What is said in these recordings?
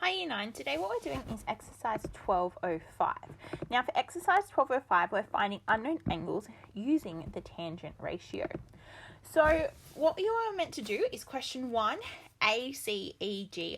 Hi Year 9, today what we're doing is exercise 1205. Now for exercise 1205, we're finding unknown angles using the tangent ratio. So what you are meant to do is question 1, ACEGI,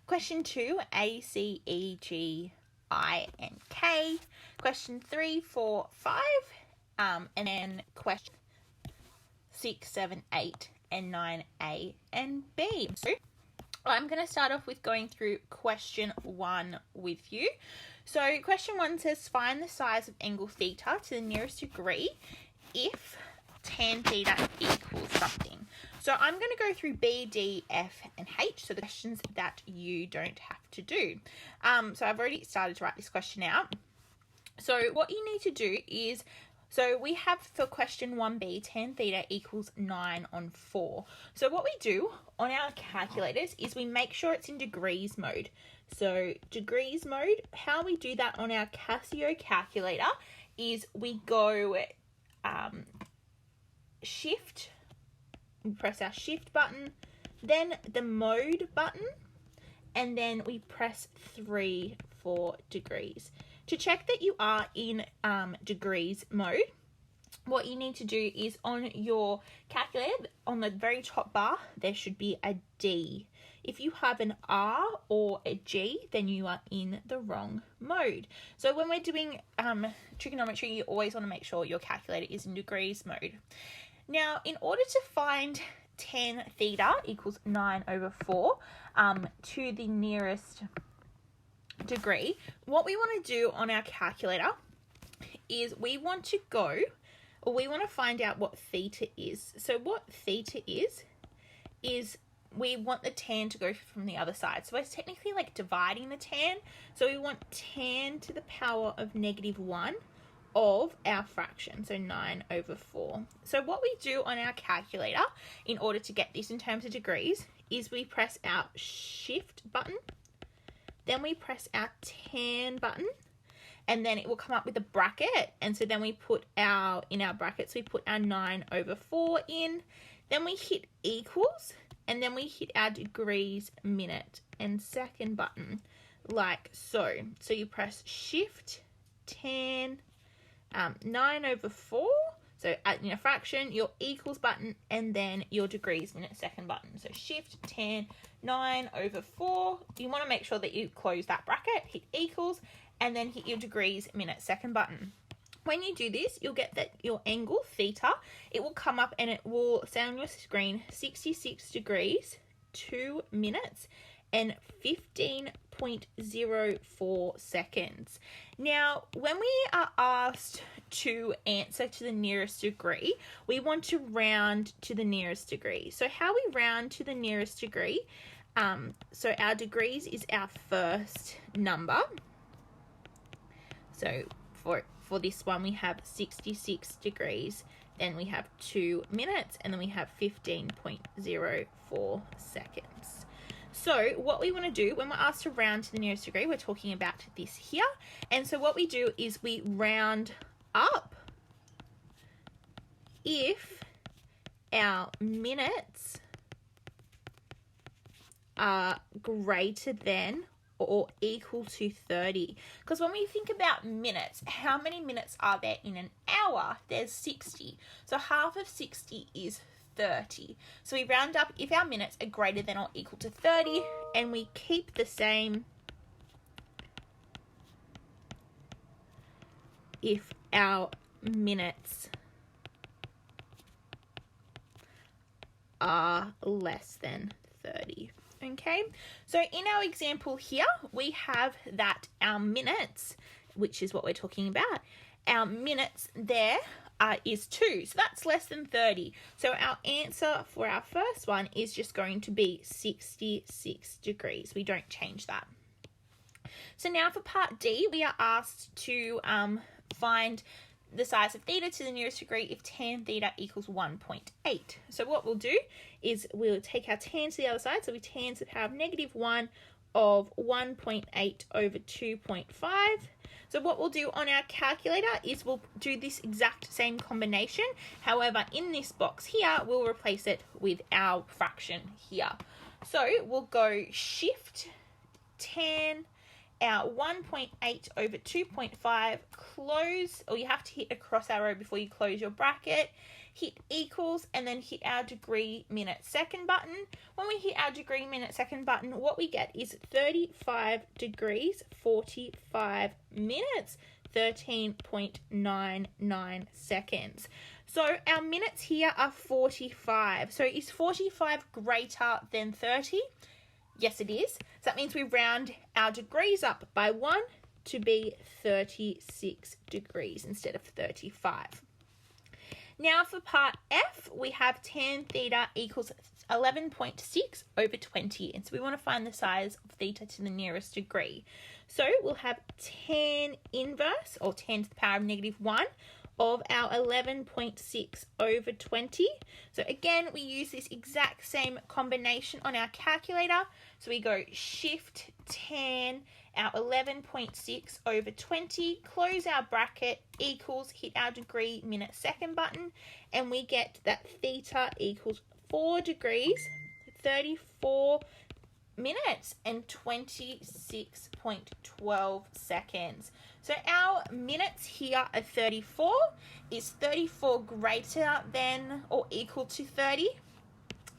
question 2, ACEGI and K, question 3, 4, 5, and then question 6, 7, 8, and 9A and B. So I'm going to start off with going through question 1 with you. So question 1 says find the size of angle theta to the nearest degree if tan theta equals something. So I'm going to go through B, D, F, and H, so the questions that you don't have to do. So I've already started to write this question out. So what you need to do is, so we have for question 1b, tan theta equals 9 on 4. So what we do on our calculators is we make sure it's in degrees mode. So degrees mode, how we do that on our Casio calculator is we go shift, we press our shift button, then the mode button, and then we press 3 for degrees. To check that you are in degrees mode, what you need to do is on your calculator, on the very top bar, there should be a D. If you have an R or a G, then you are in the wrong mode. So when we're doing trigonometry, you always want to make sure your calculator is in degrees mode. Now, in order to find tan theta equals 9 over 4 to the nearest degree, what we want to do on our calculator is we want to find out what theta is. So what theta is we want the tan to go from the other side. So it's technically like dividing the tan. So we want tan to the power of -1 of our fraction, so 9 over 4. So what we do on our calculator in order to get this in terms of degrees is we press our shift button, then we press our tan button, and then it will come up with a bracket. And so then we put in our brackets, we put our 9 over 4 in, then we hit equals, and then we hit our degrees, minute, and second button, like so. So you press shift, tan, 9 over 4, so in a fraction, your equals button, and then your degrees, minute, second button. So shift, tan, 9 over 4. You want to make sure that you close that bracket, hit equals, and then hit your degrees, minute, second button. When you do this, you'll get that your angle, theta, it will come up and it will say on your screen 66 degrees, 2 minutes, and 15.04 seconds. Now, when we are asked to answer to the nearest degree, we want to round to the nearest degree. So how we round to the nearest degree, so our degrees is our first number. So for this one, we have 66 degrees, then we have 2 minutes, and then we have 15.04 seconds. So what we want to do when we're asked to round to the nearest degree, we're talking about this here. And so what we do is we round up if our minutes are greater than or equal to 30. Because when we think about minutes, how many minutes are there in an hour? There's 60. So half of 60 is 30. So we round up if our minutes are greater than or equal to 30, and we keep the same if our minutes are less than 30. Okay, so in our example here, we have that our minutes, which is what we're talking about, our minutes there is 2, so that's less than 30. So our answer for our first one is just going to be 66 degrees. We don't change that. So now for part D, we are asked to find the size of theta to the nearest degree if tan theta equals 1.8. So what we'll do is we'll take our tan to the other side. So we tan to the power of -1 of 1.8 over 2.5. So what we'll do on our calculator is we'll do this exact same combination. However, in this box here, we'll replace it with our fraction here. So we'll go shift 10, our 1.8 over 2.5, close, or you have to hit a cross arrow before you close your bracket, hit equals, and then hit our degree, minute, second button. When we hit our degree, minute, second button, what we get is 35 degrees, 45 minutes, 13.99 seconds. So our minutes here are 45. So is 45 greater than 30? Yes, it is. So that means we round our degrees up by 1 to be 36 degrees instead of 35. Now for part F, we have tan theta equals 11.6 over 20. And so we want to find the size of theta to the nearest degree. So we'll have tan inverse, or 10 to the power of -1, of our 11.6 over 20. So again, we use this exact same combination on our calculator. So we go shift tan, our 11.6 over 20, close our bracket, equals, hit our degree, minute, second button, and we get that theta equals 4 degrees, 34 minutes, and 26.12 seconds. So our minutes here are 34. Is 34 greater than or equal to 30?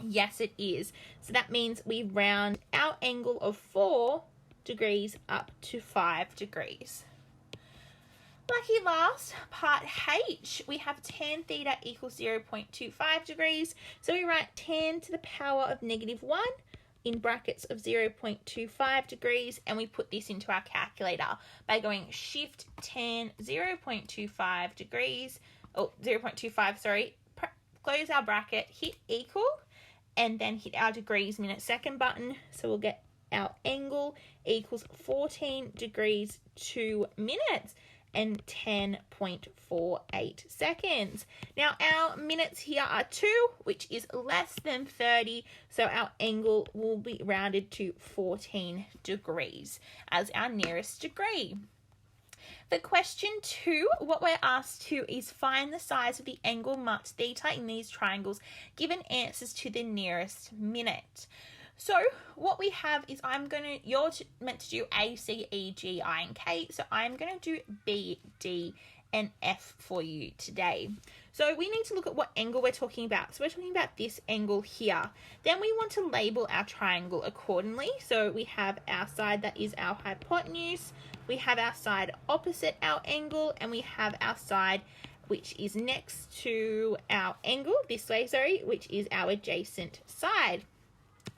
Yes, it is. So that means we round our angle of 4 degrees up to 5 degrees. Lucky last, part H, we have tan theta equals 0.25 degrees. So we write tan to the power of -1 in brackets of 0.25 degrees, and we put this into our calculator by going shift tan 0.25 degrees, or 0.25, sorry, close our bracket, hit equal, and then hit our degrees, minute, second button. So we'll get our angle equals 14 degrees 2 minutes and 10.48 seconds. Now our minutes here are 2, which is less than 30, so our angle will be rounded to 14 degrees as our nearest degree. For question 2, what we're asked to is find the size of the angle marked theta in these triangles, given answers to the nearest minute. So what we have is you're meant to do A, C, E, G, I, and K. So I'm going to do B, D, and F for you today. So we need to look at what angle we're talking about. So we're talking about this angle here. Then we want to label our triangle accordingly. So we have our side that is our hypotenuse. We have our side opposite our angle, and we have our side which is next to our angle, this way, sorry, which is our adjacent side.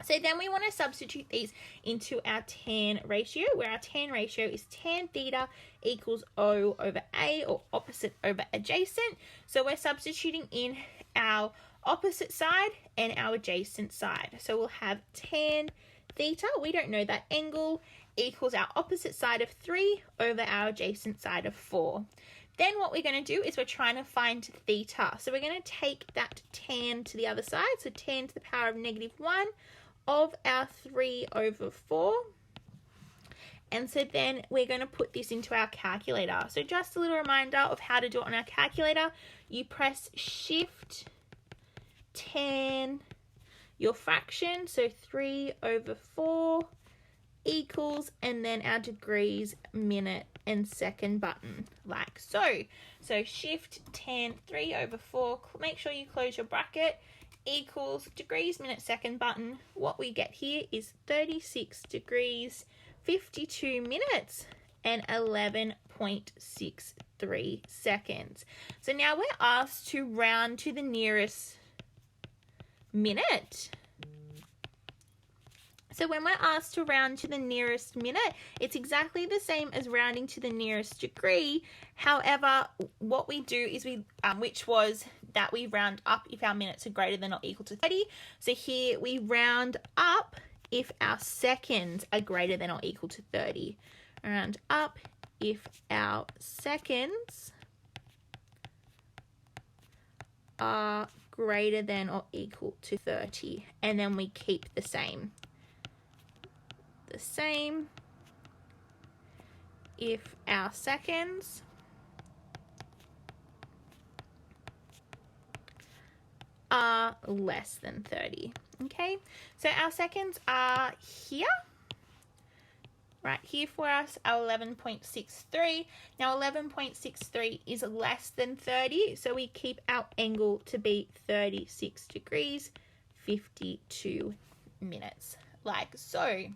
So then we want to substitute these into our tan ratio, where our tan ratio is tan theta equals O over A, or opposite over adjacent. So we're substituting in our opposite side and our adjacent side. So we'll have tan theta, we don't know that angle, equals our opposite side of 3 over our adjacent side of 4. Then what we're going to do is we're trying to find theta. So we're going to take that tan to the other side, so tan to the power of -1 of our 3 over 4. And so then we're going to put this into our calculator. So just a little reminder of how to do it on our calculator. You press shift tan your fraction, so 3 over 4 equals, and then our degrees, minute, and second button, like so. So shift tan 3 over 4, make sure you close your bracket, equals degrees, minute, second button. What we get here is 36 degrees, 52 minutes, and 11.63 seconds. So now we're asked to round to the nearest minute. So when we're asked to round to the nearest minute, it's exactly the same as rounding to the nearest degree. However, what we do is we round up if our minutes are greater than or equal to 30. So here we round up if our seconds are greater than or equal to 30. Round up if our seconds are greater than or equal to 30. And then we keep the same. The same if our seconds are less than 30. Okay, so our seconds are here, right here for us, our 11.63. Now 11.63 is less than 30, so we keep our angle to be 36 degrees, 52 minutes, like so.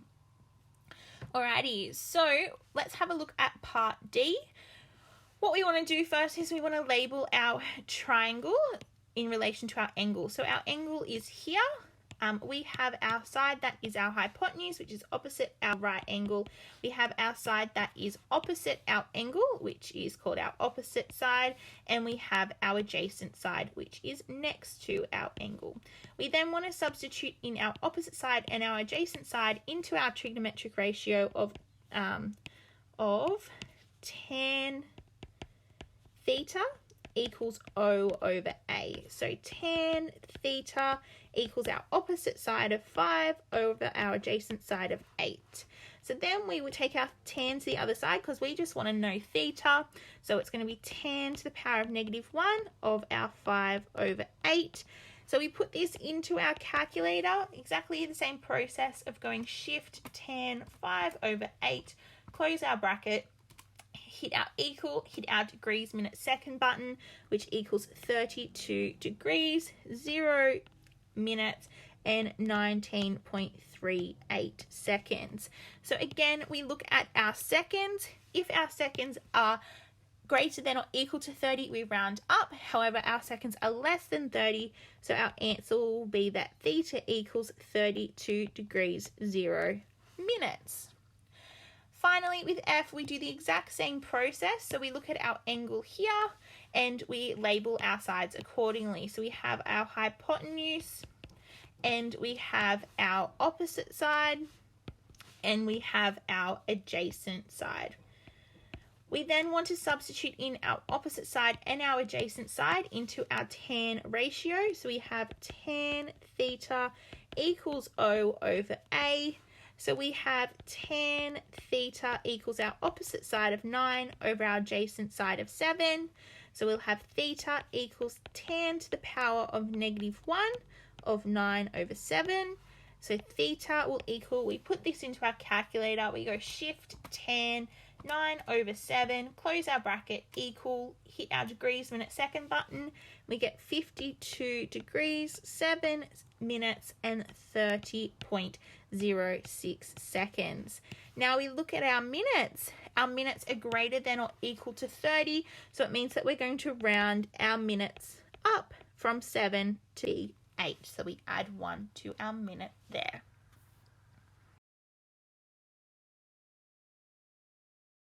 Alrighty, so let's have a look at part D. What we want to do first is we want to label our triangle in relation to our angle. So our angle is here. We have our side that is our hypotenuse, which is opposite our right angle. We have our side that is opposite our angle, which is called our opposite side. And we have our adjacent side, which is next to our angle. We then want to substitute in our opposite side and our adjacent side into our trigonometric ratio of tan theta equals O over A. So tan theta equals our opposite side of 5 over our adjacent side of 8. So then we would take our tan to the other side because we just want to know theta. So it's going to be tan to the power of -1 of our 5 over 8. So we put this into our calculator, exactly the same process of going shift tan 5 over 8, close our bracket, hit our equal, hit our degrees, minute, second button, which equals 32 degrees, 0 minutes, and 19.38 seconds. So again, we look at our seconds. If our seconds are greater than or equal to 30, we round up. However, our seconds are less than 30, so our answer will be that theta equals 32 degrees, 0 minutes. Finally, with F, we do the exact same process. So we look at our angle here and we label our sides accordingly. So we have our hypotenuse and we have our opposite side and we have our adjacent side. We then want to substitute in our opposite side and our adjacent side into our tan ratio. So we have tan theta equals O over A. So we have tan theta equals our opposite side of 9 over our adjacent side of 7. So we'll have theta equals tan to the power of -1 of 9 over 7. So theta will equal, we put this into our calculator, we go shift tan 9 over 7, close our bracket, equal, hit our degrees, minute, second button, we get 52 degrees, 7 minutes, and 30.06 seconds. Now we look at our minutes. Our minutes are greater than or equal to 30, so it means that we're going to round our minutes up from 7 to 8. So we add 1 to our minute there.